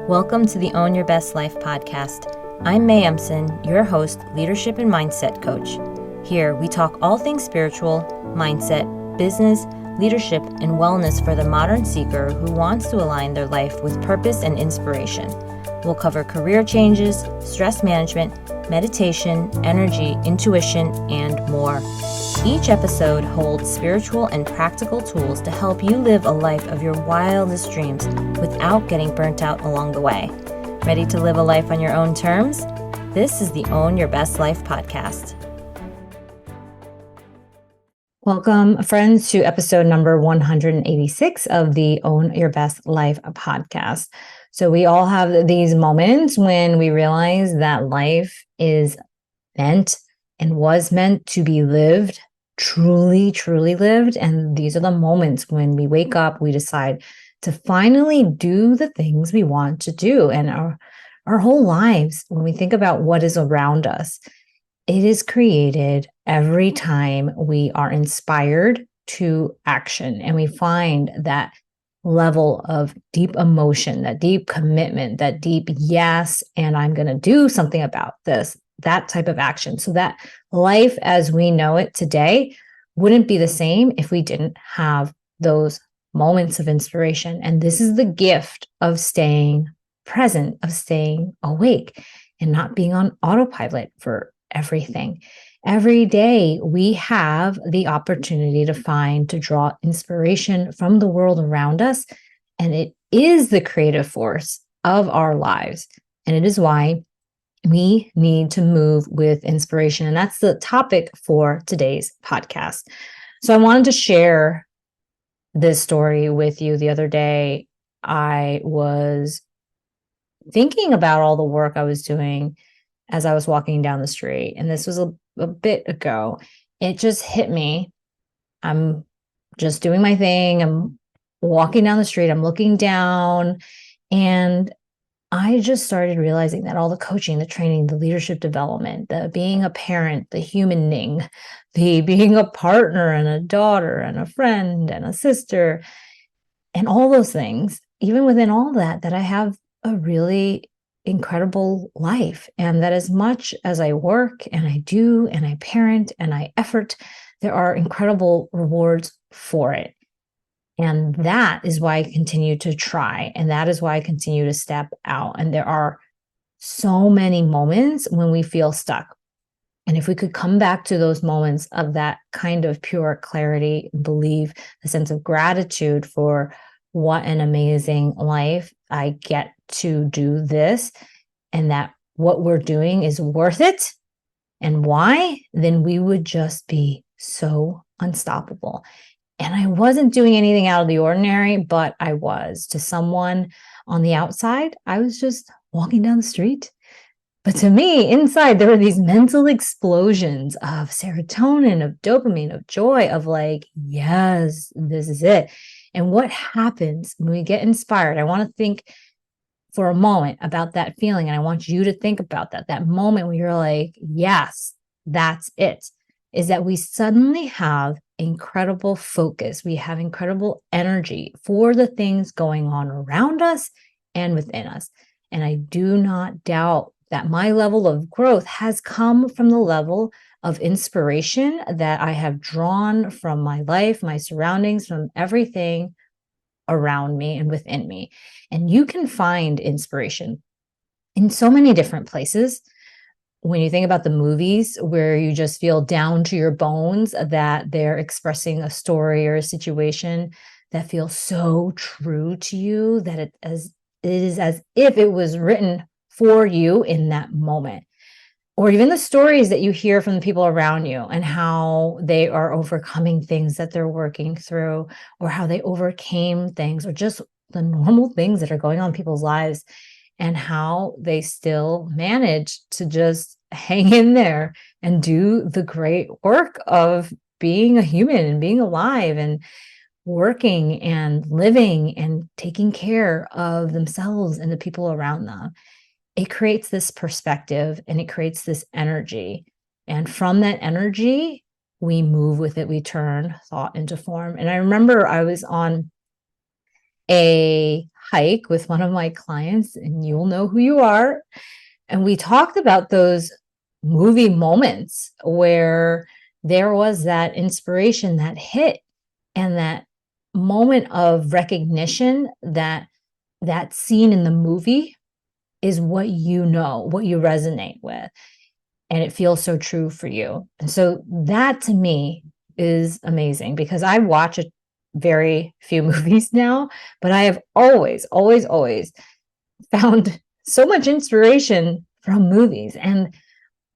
Welcome to the Own Your Best Life podcast. I'm May Emson, your host, leadership and mindset coach. Here, we talk all things spiritual, mindset, business, leadership, and wellness for the modern seeker who wants to align their life with purpose and inspiration. We'll cover career changes, stress management, meditation, energy, intuition, and more. Each episode holds spiritual and practical tools to help you live a life of your wildest dreams without getting burnt out along the way. Ready to live a life on your own terms? This is the Own Your Best Life podcast. Welcome, friends, to episode number 186 of the Own Your Best Life podcast. So we all have these moments when we realize that life is meant and was meant to be lived, truly lived. And these are the moments when we wake up, we decide to finally do the things we want to do. And our whole lives, when we think about what is around us, it is created every time we are inspired to action and we find that level of deep emotion, that deep commitment, that deep yes, and I'm going to do something about this, that type of action. So that life as we know it today wouldn't be the same if we didn't have those moments of inspiration. And this is the gift of staying present, of staying awake and not being on autopilot for everything. Every day we have the opportunity to draw inspiration from the world around us. And it is the creative force of our lives. And it is why we need to move with inspiration. And that's the topic for today's podcast. So I wanted to share this story with you. The other day, I was thinking about all the work I was doing as I was walking down the street. And this was a bit ago. It just hit me. I'm just doing my thing. I'm walking down the street. I'm looking down. And I just started realizing that all the coaching, the training, the leadership development, the being a parent, the humaning, the being a partner and a daughter and a friend and a sister, and all those things, even within all that I have a really incredible life. And that as much as I work and I do and I parent and I effort, there are incredible rewards for it. And that is why I continue to try. And that is why I continue to step out. And there are so many moments when we feel stuck. And if we could come back to those moments of that kind of pure clarity, belief, a sense of gratitude for what an amazing life I get to do this, and that what we're doing is worth it, and why, then we would just be so unstoppable. And I wasn't doing anything out of the ordinary, but I was. To someone on the outside, I was just walking down the street. But to me, inside, there were these mental explosions of serotonin, of dopamine, of joy, of like, yes, this is it. And what happens when we get inspired? I want to think for a moment about that feeling. And I want you to think about that moment where you're like, yes, that's it, is that we suddenly have incredible focus. We have incredible energy for the things going on around us and within us. And I do not doubt that my level of growth has come from the level of inspiration that I have drawn from my life, my surroundings, from everything around me and within me. And you can find inspiration in so many different places. When you think about the movies where you just feel down to your bones that they're expressing a story or a situation that feels so true to you that it is as if it was written for you in that moment. Or even the stories that you hear from the people around you and how they are overcoming things that they're working through, or how they overcame things, or just the normal things that are going on in people's lives, and how they still manage to just hang in there and do the great work of being a human and being alive and working and living and taking care of themselves and the people around them. It creates this perspective and it creates this energy. And from that energy, we move with it. We turn thought into form. And I remember I was on a hike with one of my clients, and you'll know who you are. And we talked about those movie moments where there was that inspiration that hit and that moment of recognition that that scene in the movie is what you know, what you resonate with, and it feels so true for you. And so that to me is amazing because I watch a very few movies now, but I have always, always, always found so much inspiration from movies. And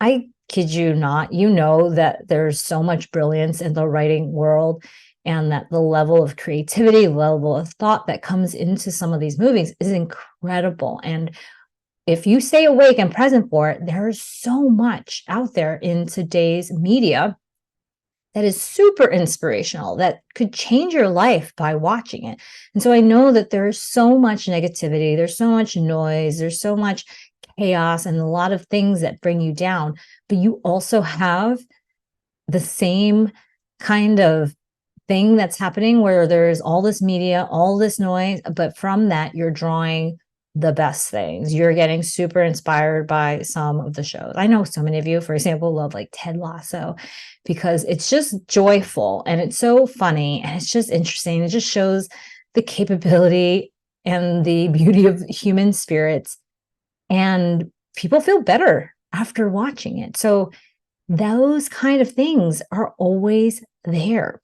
I kid you not, you know that there's so much brilliance in the writing world and that the level of creativity, level of thought that comes into some of these movies is incredible. And if you stay awake and present for it, there's so much out there in today's media that is super inspirational, that could change your life by watching it. And so I know that there's so much negativity, there's so much noise, there's so much chaos and a lot of things that bring you down, but you also have the same kind of thing that's happening where there's all this media, all this noise, but from that, you're drawing the best things. You're getting super inspired by some of the shows. I know so many of you, for example, love like Ted Lasso because it's just joyful and it's so funny and it's just interesting. It just shows the capability and the beauty of human spirits, and people feel better after watching it. So those kind of things are always there.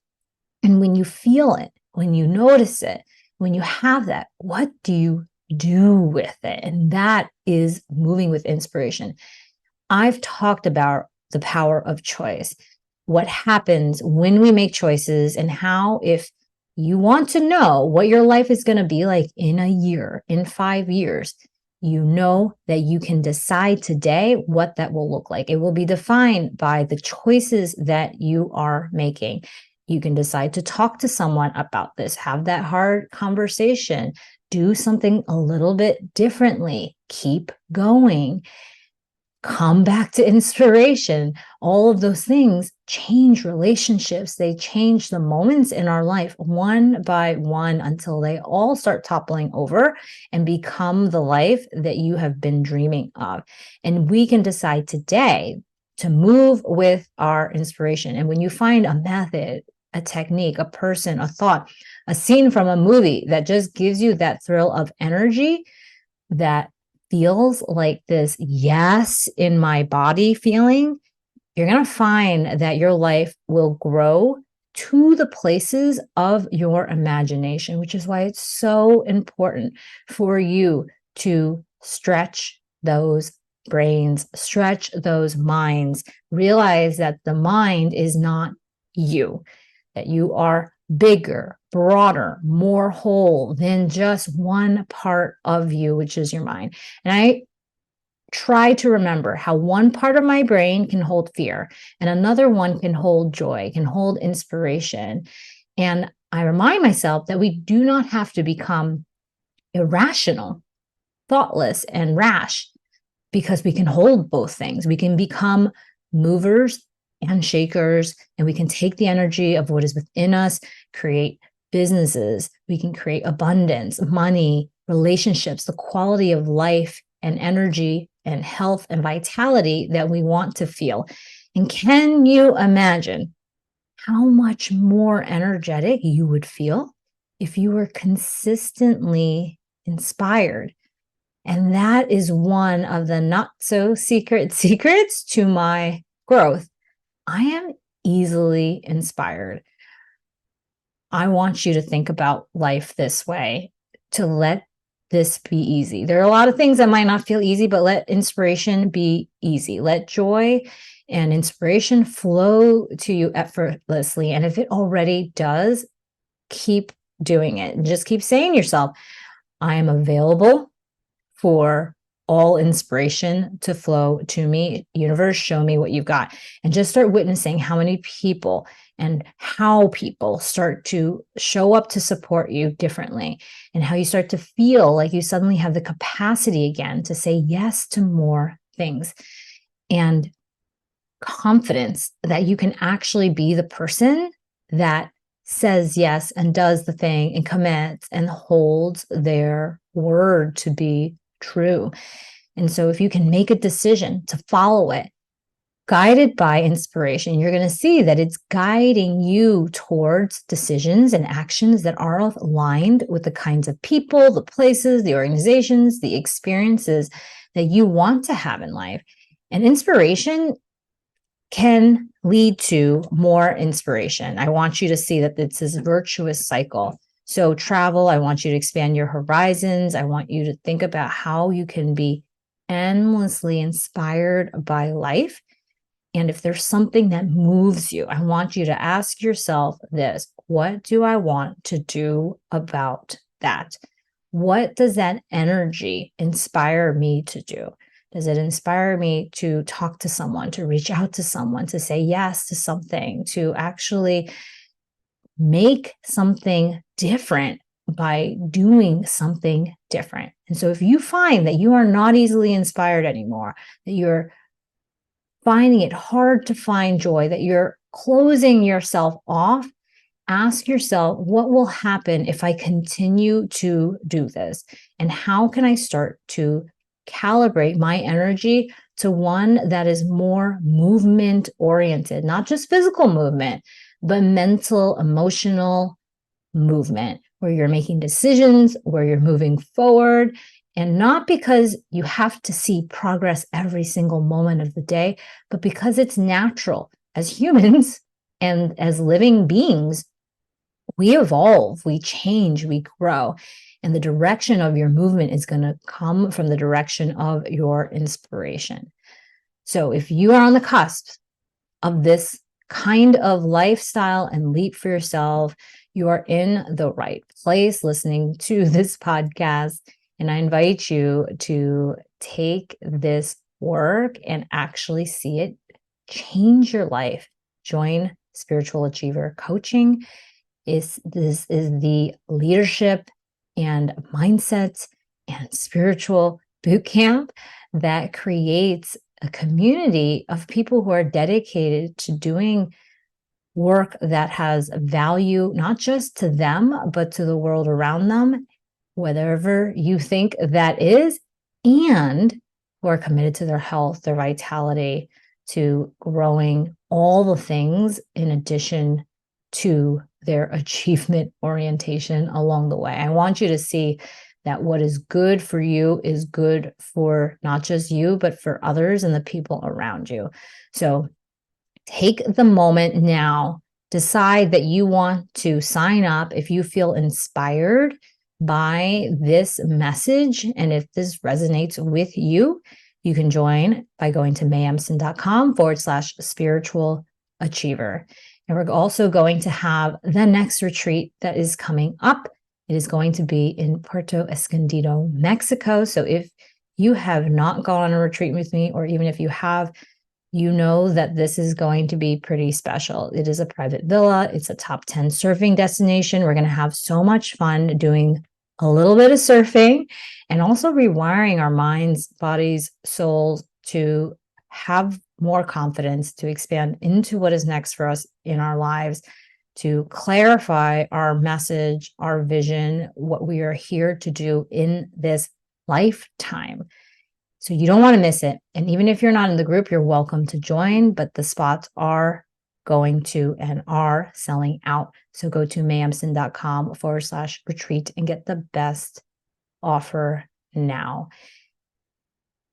And when you feel it, when you notice it, when you have that, what do you do with it? And that is moving with inspiration. I've talked about the power of choice, what happens when we make choices, and how, if you want to know what your life is going to be like in a year, in 5 years, you know that you can decide today what that will look like. It will be defined by the choices that you are making. You can decide to talk to someone about this, have that hard conversation, do something a little bit differently, keep going, come back to inspiration. All of those things change relationships. They change the moments in our life one by one until they all start toppling over and become the life that you have been dreaming of. And we can decide today to move with our inspiration. And when you find a method, a technique, a person, a thought, a scene from a movie that just gives you that thrill of energy that feels like this yes in my body feeling, you're going to find that your life will grow to the places of your imagination, which is why it's so important for you to stretch those brains, stretch those minds, realize that the mind is not you, that you are bigger, broader, more whole than just one part of you, which is your mind. And I try to remember how one part of my brain can hold fear and another one can hold joy, can hold inspiration. And I remind myself that we do not have to become irrational, thoughtless, and rash because we can hold both things. We can become movers and shakers, and we can take the energy of what is within us, create businesses. We can create abundance, money, relationships, the quality of life and energy and health and vitality that we want to feel. And can you imagine how much more energetic you would feel if you were consistently inspired? And that is one of the not so secret secrets to my growth. I am easily inspired. I want you to think about life this way, to let this be easy. There are a lot of things that might not feel easy, but let inspiration be easy. Let joy and inspiration flow to you effortlessly. And if it already does, keep doing it. And just keep saying to yourself, I am available for all inspiration to flow to me. Universe, show me what you've got. And just start witnessing how many people and how people start to show up to support you differently, and how you start to feel like you suddenly have the capacity again to say yes to more things, and confidence that you can actually be the person that says yes and does the thing and commits and holds their word to be true. And so if you can make a decision to follow it, guided by inspiration, you're going to see that it's guiding you towards decisions and actions that are aligned with the kinds of people, the places, the organizations, the experiences that you want to have in life. And inspiration can lead to more inspiration. I want you to see that it's this virtuous cycle. So travel, I want you to expand your horizons. I want you to think about how you can be endlessly inspired by life. And if there's something that moves you, I want you to ask yourself this: what do I want to do about that? What does that energy inspire me to do? Does it inspire me to talk to someone, to reach out to someone, to say yes to something, to actually make something different by doing something different? And so if you find that you are not easily inspired anymore, that you're finding it hard to find joy, that you're closing yourself off, ask yourself, what will happen if I continue to do this? And how can I start to calibrate my energy to one that is more movement oriented, not just physical movement, but mental, emotional movement, where you're making decisions, where you're moving forward, and not because you have to see progress every single moment of the day, but because it's natural. As humans and as living beings, we evolve, we change, we grow. And the direction of your movement is going to come from the direction of your inspiration. So if you are on the cusp of this kind of lifestyle and leap for yourself, you are in the right place listening to this podcast. And I invite you to take this work and actually see it change your life. Join Spiritual Achiever Coaching. This is the leadership and mindset and spiritual boot camp that creates a community of people who are dedicated to doing work that has value, not just to them, but to the world around them, whatever you think that is, and who are committed to their health, their vitality, to growing all the things in addition to their achievement orientation along the way. I want you to see that what is good for you is good for not just you, but for others and the people around you. So take the moment now, decide that you want to sign up if you feel inspired by this message. And if this resonates with you, you can join by going to mayemson.com/spiritual achiever. And we're also going to have the next retreat that is coming up. It is going to be in Puerto Escondido, Mexico. So if you have not gone on a retreat with me, or even if you have, you know that this is going to be pretty special. It is a private villa. It's a top 10 surfing destination. We're going to have so much fun doing a little bit of surfing and also rewiring our minds, bodies, souls to have more confidence, to expand into what is next for us in our lives, to clarify our message, our vision, what we are here to do in this lifetime. So you don't want to miss it. And even if you're not in the group, you're welcome to join, but the spots are going to and are selling out. So go to mayemson.com/retreat and get the best offer now.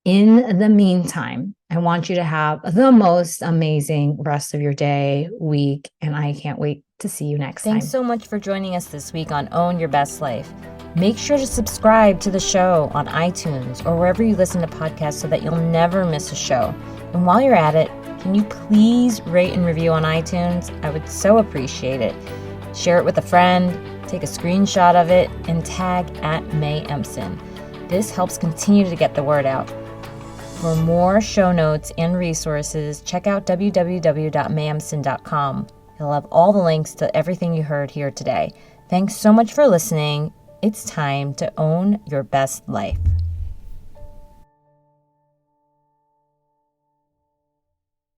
In the meantime, I want you to have the most amazing rest of your day, week, and I can't wait to see you next time. Thanks so much for joining us this week on Own Your Best Life. Make sure to subscribe to the show on iTunes or wherever you listen to podcasts so that you'll never miss a show. And while you're at it, can you please rate and review on iTunes? I would so appreciate it. Share it with a friend, take a screenshot of it, and tag @MayEmson. This helps continue to get the word out. For more show notes and resources, check out www.mayemson.com. It'll have all the links to everything you heard here today. Thanks so much for listening. It's time to own your best life.